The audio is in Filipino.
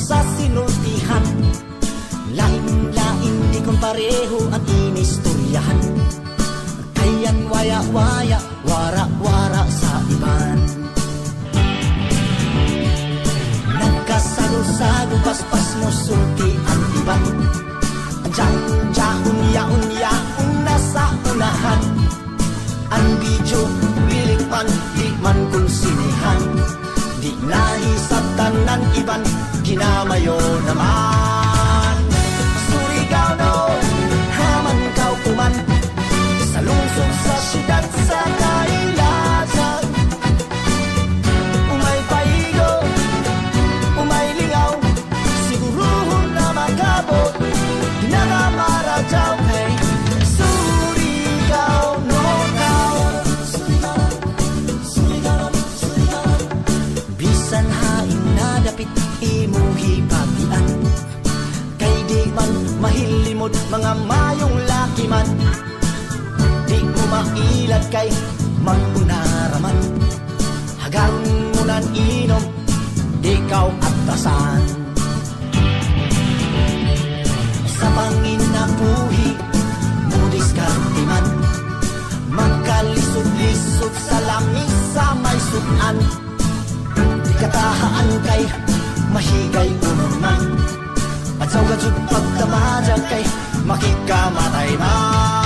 sa sinultihan. Lain-lain di kong pareho ang inistoryahan. Kayan waya-waya, wara-wara sa iban. Nagkasalo-salo, paspas mo sulti ang iban. Diyan-diya, unya-unya-un nasa unahan. Ang video, bilik man, di man kung sinihan. Di nahi sa tanan iban, kinamayo naman. Surigao no, haman kau kuman. Sa lungsod sa siyudad sa kailasan. Umay paigo, umay lingaw, siguruhon na makabot. Pinakamaradaw kay Surigao no kau. Bisan hain nadapit imuhi pagian. Kay di man mahilimod mga mayong laki man. Di mo mailad kay mag-unaraman. Hagang mo nan inom, ikaw atasan. Sa panginabuhi, mudis kartiman. Magkalisod-lisod sa langis sa may sudan. Di katahaan kay mahigay unuman. At sa gajud pagtamadya kay makikamatay man.